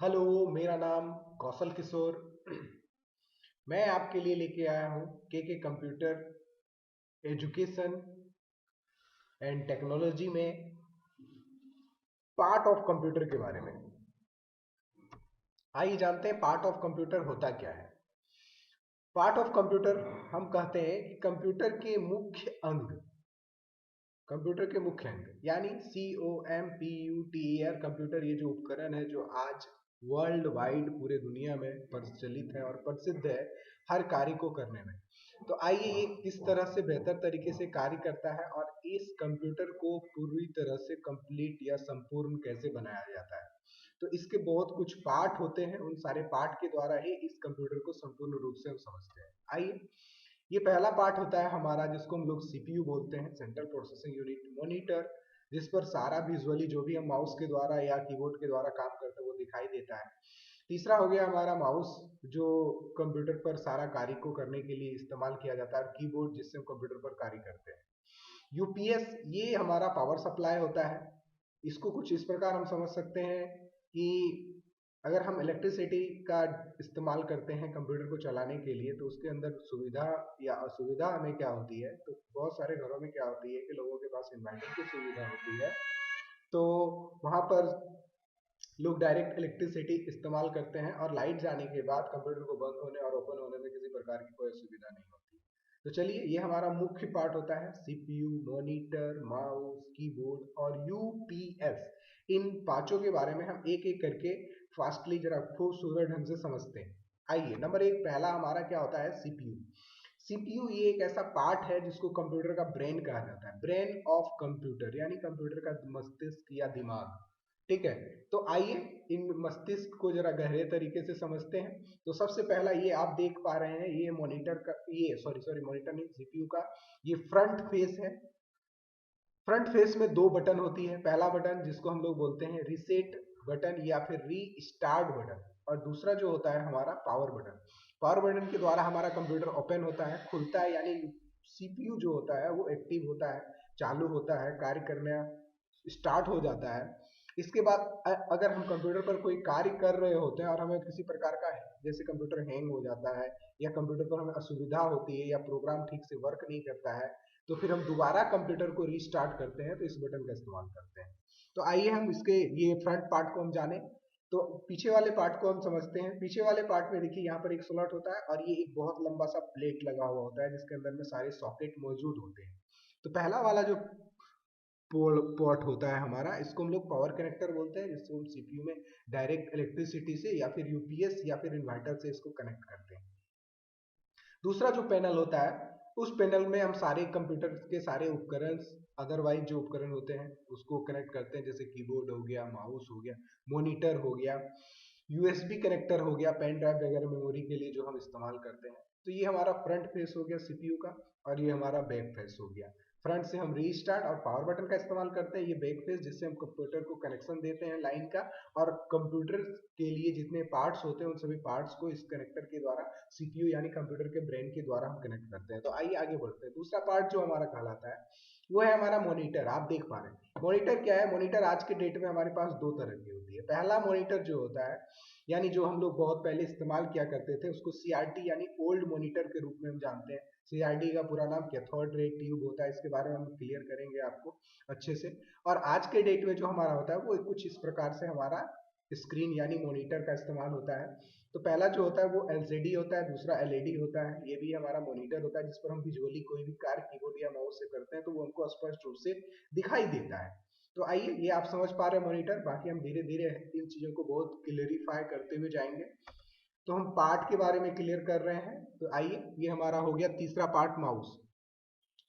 Hello, मेरा नाम कौशल किशोर। मैं आपके लिए लेके आया हूँ के कंप्यूटर एजुकेशन एंड टेक्नोलॉजी में पार्ट ऑफ कंप्यूटर के बारे में। आइए जानते हैं पार्ट ऑफ कंप्यूटर होता क्या है। पार्ट ऑफ कंप्यूटर हम कहते हैं कि कंप्यूटर के मुख्य अंग यानी COMPUTER कंप्यूटर, ये जो उपकरण है जो आज वर्ल्ड वाइड पूरे दुनिया में प्रचलित है और प्रसिद्ध है हर कार्य को करने में। तो आइए ये किस तरह से बेहतर तरीके से कार्य करता है और इस कंप्यूटर को पूरी तरह से कंप्लीट या संपूर्ण कैसे बनाया जाता है। तो इसके बहुत कुछ पार्ट होते हैं, उन सारे पार्ट के द्वारा ही इस कंप्यूटर को संपूर्ण रूप से हम समझते हैं। आइए, ये पहला पार्ट होता है हमारा जिसको हम लोग सीपीयू बोलते हैं, सेंट्रल प्रोसेसिंग यूनिट। मॉनिटर, जिस पर सारा विजुअली जो भी हम माउस के द्वारा या कीबोर्ड के द्वारा काम करते हैं वो दिखाई देता है। तीसरा हो गया हमारा माउस, जो कंप्यूटर पर सारा कार्य को करने के लिए इस्तेमाल किया जाता है, और कीबोर्ड जिससे हम कंप्यूटर पर कार्य करते हैं। यूपीएस, ये हमारा पावर सप्लाई होता है। इसको कुछ इस प्रकार हम समझ सकते हैं कि अगर हम इलेक्ट्रिसिटी का इस्तेमाल करते हैं कंप्यूटर को चलाने के लिए तो उसके अंदर सुविधा या असुविधा हमें क्या होती है। तो बहुत सारे घरों में क्या होती है कि लोगों के पास इन्वर्टर की सुविधा होती है, तो वहां पर लोग डायरेक्ट इलेक्ट्रिसिटी इस्तेमाल करते हैं और लाइट जाने के बाद कंप्यूटर को बंद होने और ओपन होने में किसी प्रकार की कोई असुविधा नहीं होती। तो चलिए, ये हमारा मुख्य पार्ट होता है सीपीयू, मॉनिटर, माउस, कीबोर्ड और यूपीएस। इन पांचों के बारे में हम एक एक करके फास्टली जरा खूबसूरत ढंग से समझते हैं। आइए, नंबर एक, पहला हमारा क्या होता है, सीपीयू। सीपीयू ये एक ऐसा पार्ट है जिसको कंप्यूटर का ब्रेन कहा जाता है, ब्रेन ऑफ कंप्यूटर, यानी कंप्यूटर का मस्तिष्क या दिमाग। ठीक है, तो आइए इन मस्तिष्क को जरा गहरे तरीके से समझते हैं। तो सबसे पहला ये आप देख पा रहे हैं, ये मॉनिटर का, ये सॉरी सॉरी मॉनिटर नहीं, सीपीयू का ये फ्रंट फेस है। फ्रंट फेस में दो बटन होती है। पहला बटन जिसको हम लोग बोलते हैं रीसेट बटन या फिर रीस्टार्ट बटन, और दूसरा जो होता है हमारा पावर बटन। पावर बटन के द्वारा हमारा कंप्यूटर ओपन होता है, खुलता है, यानी सीपीयू जो होता है वो एक्टिव होता है, चालू होता है, कार्य करना स्टार्ट हो जाता है। इसके बाद अगर हम कंप्यूटर पर कोई कार्य कर रहे होते हैं और हमें किसी प्रकार का, जैसे कंप्यूटर हैंग हो जाता है या कंप्यूटर पर हमें असुविधा होती है या प्रोग्राम ठीक से वर्क नहीं करता है, तो फिर हम दोबारा कंप्यूटर को रीस्टार्ट करते हैं, तो इस बटन का इस्तेमाल करते हैं। तो आइए हम इसके ये फ्रंट पार्ट को हम जाने। तो पीछे वाले पार्ट को हम समझते हैं। पीछे वाले पार्ट में देखिए यहाँ पर एक स्लॉट होता है और ये एक बहुत लंबा सा प्लेट लगा हुआ होता है जिसके अंदर में सारे सॉकेट मौजूद होते हैं। तो पहला वाला जो पोर्ट होता है हमारा, इसको हम लोग पावर कनेक्टर बोलते हैं, जिसको हम सीपीयू में डायरेक्ट इलेक्ट्रिसिटी से या फिर यूपीएस या फिर इन्वर्टर से इसको कनेक्ट करते हैं। दूसरा जो पैनल होता है, उस पैनल में हम सारे कंप्यूटर के सारे उपकरण, अदरवाइज जो उपकरण होते हैं उसको कनेक्ट करते हैं, जैसे कीबोर्ड हो गया, माउस हो गया, मॉनिटर हो गया, यूएसबी कनेक्टर हो गया, पेन ड्राइव वगैरह मेमोरी के लिए जो हम इस्तेमाल करते हैं। तो ये हमारा फ्रंट फेस हो गया सीपीयू का, और ये हमारा बैक फेस हो गया। फ्रंट से हम रीस्टार्ट और पावर बटन का इस्तेमाल करते हैं, ये बैक फेस जिससे हम कंप्यूटर को कनेक्शन देते हैं लाइन का, और कंप्यूटर के लिए जितने पार्ट्स होते हैं उन सभी पार्ट्स को इस कनेक्टर के द्वारा, सीपीयू यानी कंप्यूटर के ब्रेन के द्वारा हम कनेक्ट करते हैं। तो आइए आगे बढ़ते हैं। दूसरा पार्ट जो हमारा कहलाता है वो है हमारा मॉनिटर। आप देख पा रहे हैं मॉनिटर क्या है। मॉनिटर आज के डेट में हमारे पास दो तरह की होती है। पहला मॉनिटर जो होता है, यानी जो हम लोग बहुत पहले इस्तेमाल किया करते थे, उसको सीआरटी यानी ओल्ड मॉनिटर के रूप में हम जानते हैं। सीआरटी का पूरा नाम कैथोड रे ट्यूब होता है, इसके बारे में हम क्लियर करेंगे आपको अच्छे से। और आज के डेट में जो हमारा होता है वो कुछ इस प्रकार से हमारा स्क्रीन यानी मॉनिटर का इस्तेमाल होता है। तो पहला जो होता है वो एलसीडी होता है, दूसरा एलईडी होता है। ये भी हमारा मॉनिटर होता है जिस पर हम विजुअली कोई भी कार्य कीबोर्ड या माउस से करते हैं तो वो हमको स्पष्ट रूप से दिखाई देता है। तो आइए, ये आप समझ पा रहे हैं मॉनिटर। बाकी हम धीरे धीरे इन चीजों को बहुत क्लियरिफाई करते हुए जाएंगे। तो हम पार्ट के बारे में क्लियर कर रहे हैं। तो आइए, ये हमारा हो गया तीसरा पार्ट, माउस।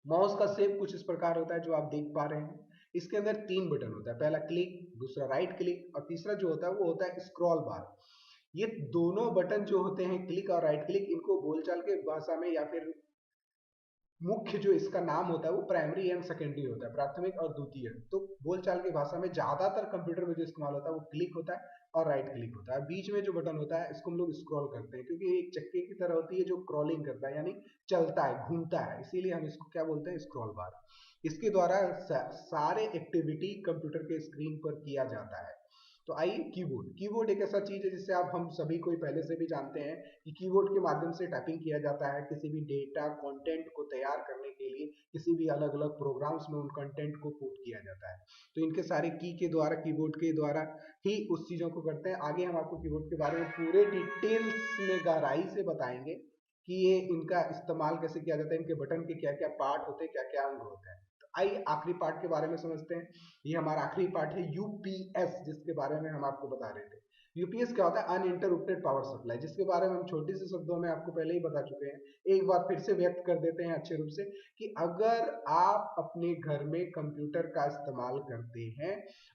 माउस का शेप कुछ इस प्रकार होता है जो आप देख पा रहे हैं। इसके अंदर तीन बटन होता है, पहला क्लिक, दूसरा राइट क्लिक, और तीसरा जो होता है वो होता है स्क्रॉल बार। ये दोनों बटन जो होते हैं, क्लिक और राइट क्लिक, इनको बोलचाल के भाषा में या फिर मुख्य जो इसका नाम होता है वो प्राइमरी एंड सेकेंडरी होता है, प्राथमिक और द्वितीय। तो बोलचाल की भाषा में ज्यादातर कंप्यूटर में जो इस्तेमाल होता है वो क्लिक होता है और राइट क्लिक होता है। बीच में जो बटन होता है इसको हम लोग स्क्रॉल करते हैं, क्योंकि ये एक चक्के की तरह होती है जो क्रॉलिंग करता है, यानी चलता है, घूमता है, इसीलिए हम इसको क्या बोलते हैं, स्क्रॉल बार। इसके द्वारा सारे एक्टिविटी कंप्यूटर के स्क्रीन पर किया जाता है। तो आइए कीबोर्ड। कीबोर्ड एक ऐसा चीज है जिससे आप हम सभी कोई पहले से भी जानते हैं कि कीबोर्ड के माध्यम से टाइपिंग किया जाता है किसी भी डेटा कंटेंट को तैयार करने के लिए, किसी भी अलग अलग प्रोग्राम्स में उन कंटेंट को पुट किया जाता है। तो इनके सारे की के द्वारा, कीबोर्ड के द्वारा ही उस चीजों को करते हैं। आगे हम आपको कीबोर्ड के बारे में पूरे डिटेल्स में गहराई से बताएंगे कि ये इनका इस्तेमाल कैसे किया जाता है, इनके बटन के क्या क्या पार्ट होते हैं, क्या क्या अंग होते हैं। तो आइए आखिरी पार्ट के बारे में समझते हैं। ये हमारा आखिरी पार्ट है यूपीएस, जिसके बारे में हम आपको बता रहे थे। यूपीएस क्या होता है? अनइंटरप्टेड पावर सप्लाई, जिसके बारे में हम छोटे से शब्दों में आपको पहले ही बता चुके हैं। एक बार फिर से व्यक्त कर देते हैं अच्छे रूप से कि अगर आप अपने घर में कंप्यूटर का इस्तेमाल करते हैं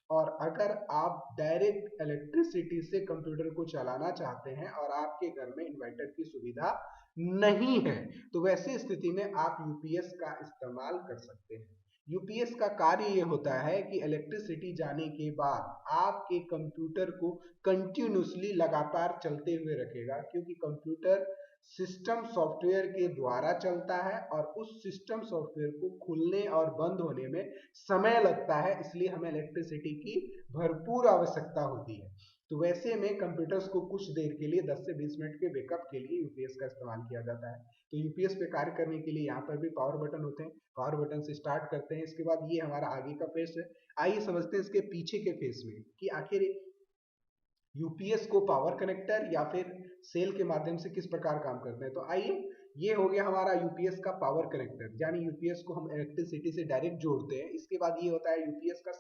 और अगर आप डायरेक्ट इलेक्ट्रिसिटी से कंप्यूटर को चलाना चाहते हैं और आपके घर में इन्वर्टर की सुविधा नहीं है, तो वैसे स्थिति में आप यूपीएस का इस्तेमाल कर सकते हैं। यूपीएस का कार्य यह होता है कि इलेक्ट्रिसिटी जाने के बाद आपके कंप्यूटर को कंटिन्यूसली लगातार चलते हुए रखेगा, क्योंकि कंप्यूटर सिस्टम सॉफ्टवेयर के द्वारा चलता है और उस सिस्टम सॉफ्टवेयर को खुलने और बंद होने में समय लगता है, इसलिए हमें इलेक्ट्रिसिटी की भरपूर आवश्यकता होती है। तो वैसे में कंप्यूटर्स को कुछ देर के लिए 10 से 20 मिनट के बैकअप के लिए यूपीएस का इस्तेमाल किया जाता है। तो यूपीएस पे कार्य करने के लिए यहाँ पर भी पावर बटन होते हैं। पावर बटन से स्टार्ट करते हैं। इसके बाद ये हमारा आगे का फेस है। आइए समझते हैं इसके पीछे के फेस में कि आखिर यूपीएस को पावर कनेक्टर या फिर सेल के माध्यम से किस प्रकार काम करते हैं। तो आइए, ये हो गया हमारा यूपीएस का पावर कनेक्टर, यानी यूपीएस को हम इलेक्ट्रिसिटी से डायरेक्ट जोड़ते हैं। इसके बाद ये होता है यूपीएस का